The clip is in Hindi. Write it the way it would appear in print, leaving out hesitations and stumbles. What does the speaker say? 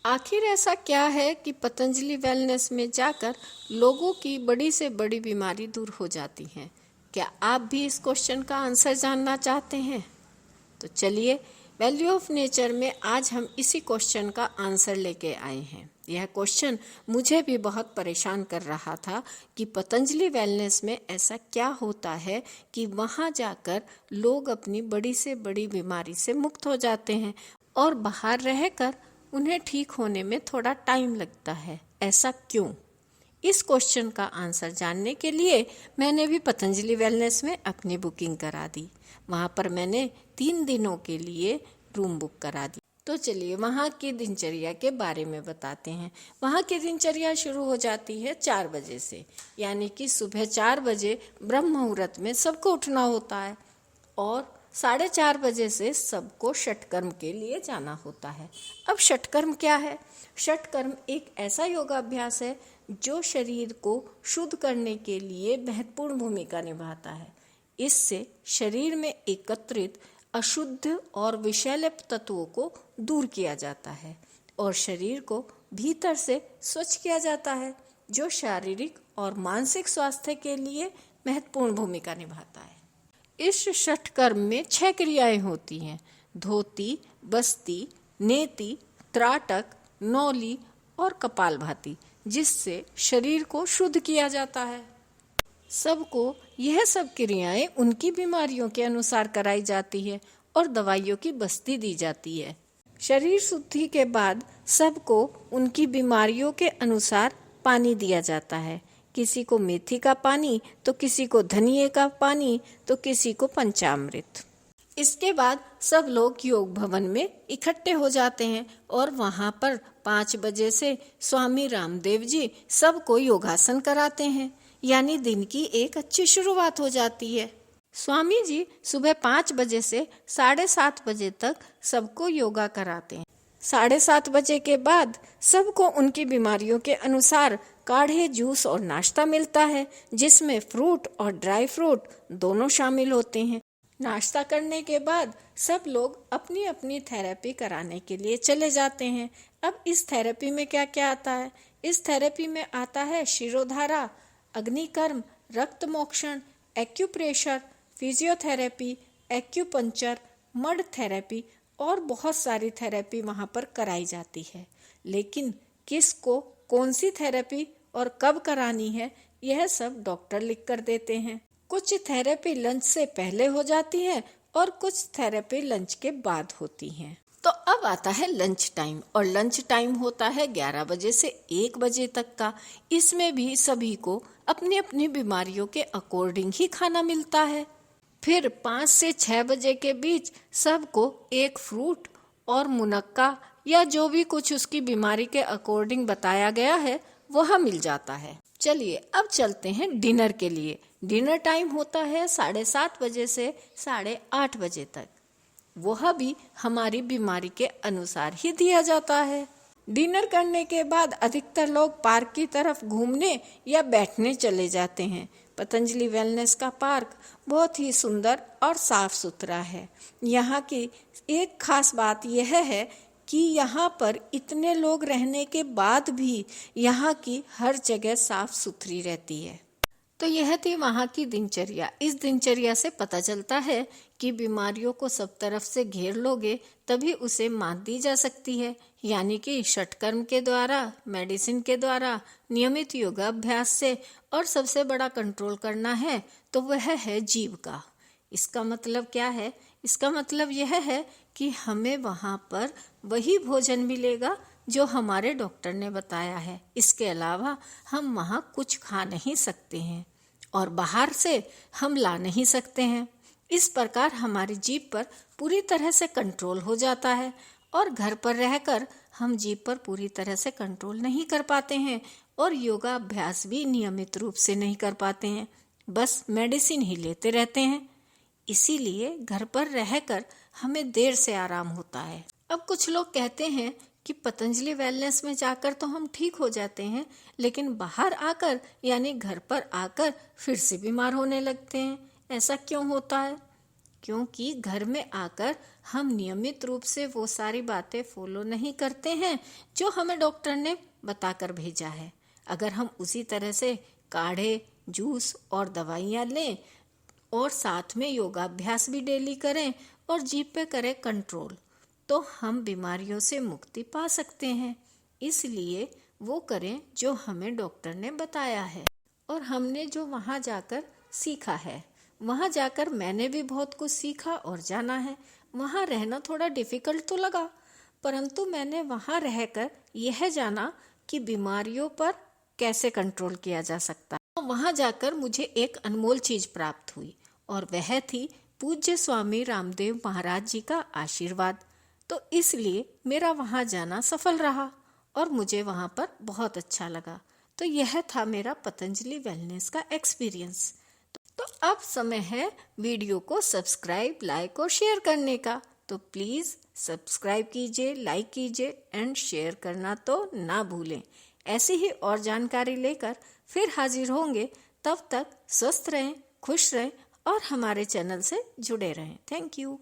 आखिर ऐसा क्या है कि पतंजलि वेलनेस में जाकर लोगों की बड़ी से बड़ी बीमारी दूर हो जाती है? क्या आप भी इस क्वेश्चन का आंसर जानना चाहते हैं? तो चलिए, वैल्यू ऑफ नेचर में आज हम इसी क्वेश्चन का आंसर लेके आए हैं। यह क्वेश्चन मुझे भी बहुत परेशान कर रहा था कि पतंजलि वेलनेस में ऐसा क्या होता है कि वहाँ जाकर लोग अपनी बड़ी से बड़ी बीमारी से मुक्त हो जाते हैं और बाहर रहकर उन्हें ठीक होने में थोड़ा टाइम लगता है। ऐसा क्यों? इस क्वेश्चन का आंसर जानने के लिए मैंने भी पतंजलि वेलनेस में अपनी बुकिंग करा दी। वहाँ पर मैंने 3 दिनों के लिए रूम बुक करा दी। तो चलिए वहाँ की दिनचर्या के बारे में बताते हैं। वहाँ की दिनचर्या शुरू हो जाती है 4 बजे से, यानी कि सुबह 4 बजे ब्रह्म मुहूर्त में सबको उठना होता है और 4:30 बजे से सबको षटकर्म के लिए जाना होता है। अब षटकर्म क्या है? षटकर्म एक ऐसा योगाभ्यास है जो शरीर को शुद्ध करने के लिए महत्वपूर्ण भूमिका निभाता है। इससे शरीर में एकत्रित अशुद्ध और विषैले तत्वों को दूर किया जाता है और शरीर को भीतर से स्वच्छ किया जाता है, जो शारीरिक और मानसिक स्वास्थ्य के लिए महत्वपूर्ण भूमिका निभाता है। इस षटकर्म में 6 क्रियाएं होती हैं: धोती, बस्ती, नेति, त्राटक, नौली और कपालभाति, जिससे शरीर को शुद्ध किया जाता है। सबको यह सब क्रियाएं उनकी बीमारियों के अनुसार कराई जाती है और दवाइयों की बस्ती दी जाती है। शरीर शुद्धि के बाद सबको उनकी बीमारियों के अनुसार पानी दिया जाता है। किसी को मेथी का पानी, तो किसी को धनिये का पानी, तो किसी को पंचामृत। इसके बाद सब लोग योग भवन में इकट्ठे हो जाते हैं और वहाँ पर 5 बजे से स्वामी रामदेव जी सबको योगासन कराते हैं, यानी दिन की एक अच्छी शुरुआत हो जाती है। स्वामी जी सुबह 5 बजे से 7:30 बजे तक सबको योगा कराते हैं। 7:30 बजे के बाद सबको उनकी बीमारियों के अनुसार काढ़े, जूस और नाश्ता मिलता है, जिसमें फ्रूट और ड्राई फ्रूट दोनों शामिल होते हैं। नाश्ता करने के बाद सब लोग अपनी अपनी थेरेपी कराने के लिए चले जाते हैं। अब इस थेरेपी में क्या क्या आता है? इस थेरेपी में आता है शिरोधारा, अग्निकर्म, रक्त मोक्षण, acupressure, physiotherapy, acupuncture, mud therapy और बहुत सारी थेरेपी वहाँ पर कराई जाती है। लेकिन किसको कौन सी थेरेपी और कब करानी है, यह सब डॉक्टर लिख कर देते हैं। कुछ थेरेपी लंच से पहले हो जाती है और कुछ थेरेपी लंच के बाद होती हैं। तो अब आता है लंच टाइम, और लंच टाइम होता है 11 बजे से 1 बजे तक का। इसमें भी सभी को अपनी अपनी बीमारियों के अकॉर्डिंग ही खाना मिलता है। फिर 5 से 6 बजे के बीच सबको एक फ्रूट और मुनक्का या जो भी कुछ उसकी बीमारी के अकॉर्डिंग बताया गया है वह मिल जाता है। चलिए अब चलते हैं डिनर के लिए। डिनर टाइम होता है 7:30 बजे से 8:30 बजे तक। वह भी हमारी बीमारी के अनुसार ही दिया जाता है। डिनर करने के बाद अधिकतर लोग पार्क की तरफ घूमने या बैठने चले जाते हैं। पतंजलि वेलनेस का पार्क बहुत ही सुंदर और साफ सुथरा है। यहाँ की एक खास बात यह है कि यहाँ पर इतने लोग रहने के बाद भी यहाँ की हर जगह साफ सुथरी रहती है। तो यह थी वहाँ की दिनचर्या। इस दिनचर्या से पता चलता है कि बीमारियों को सब तरफ से घेर लोगे तभी उसे मात दी जा सकती है, यानी कि षटकर्म के द्वारा, मेडिसिन के द्वारा, नियमित योगाभ्यास से, और सबसे बड़ा कंट्रोल करना है तो वह है जीव का। इसका मतलब क्या है? इसका मतलब यह है कि हमें वहाँ पर वही भोजन मिलेगा जो हमारे डॉक्टर ने बताया है। इसके अलावा हम वहाँ कुछ खा नहीं सकते हैं और बाहर से हम ला नहीं सकते हैं। इस प्रकार हमारी जीभ पर पूरी तरह से कंट्रोल हो जाता है और घर पर रहकर हम जीभ पर पूरी तरह से कंट्रोल नहीं कर पाते हैं और योगा अभ्यास भी नियमित रूप से नहीं कर पाते हैं, बस मेडिसिन ही लेते रहते हैं। इसीलिए घर पर रहकर हमें देर से आराम होता है। अब कुछ लोग कहते हैं कि पतंजलि वेलनेस में जाकर तो हम ठीक हो जाते हैं, लेकिन बाहर आकर यानी घर पर आकर फिर से बीमार होने लगते हैं। ऐसा क्यों होता है? क्योंकि घर में आकर हम नियमित रूप से वो सारी बातें फॉलो नहीं करते हैं जो हमें डॉक्टर ने बताकर भेजा है। अगर हम उसी तरह से काढ़े, जूस और दवाइयाँ लें और साथ में योगाभ्यास भी डेली करें और जीभ पे करें कंट्रोल, तो हम बीमारियों से मुक्ति पा सकते हैं। इसलिए वो करें जो हमें डॉक्टर ने बताया है और हमने जो वहाँ जाकर सीखा है। वहाँ जाकर मैंने भी बहुत कुछ सीखा और जाना है। वहाँ रहना थोड़ा डिफिकल्ट तो लगा, परंतु मैंने वहाँ रहकर यह जाना कि बीमारियों पर कैसे कंट्रोल किया जा सकता है। वहाँ जाकर मुझे एक अनमोल चीज प्राप्त हुई और वह थी पूज्य स्वामी रामदेव महाराज जी का आशीर्वाद। तो इसलिए मेरा वहाँ जाना सफल रहा और मुझे वहाँ पर बहुत अच्छा लगा। तो यह था मेरा पतंजलि वेलनेस का एक्सपीरियंस। तो अब समय है वीडियो को सब्सक्राइब, लाइक और शेयर करने का। तो प्लीज़ सब्सक्राइब कीजिए, लाइक कीजिए एंड शेयर करना तो ना भूलें। ऐसी ही और जानकारी लेकर फिर हाजिर होंगे। तब तक स्वस्थ रहें, खुश रहें और हमारे चैनल से जुड़े रहें। Thank you.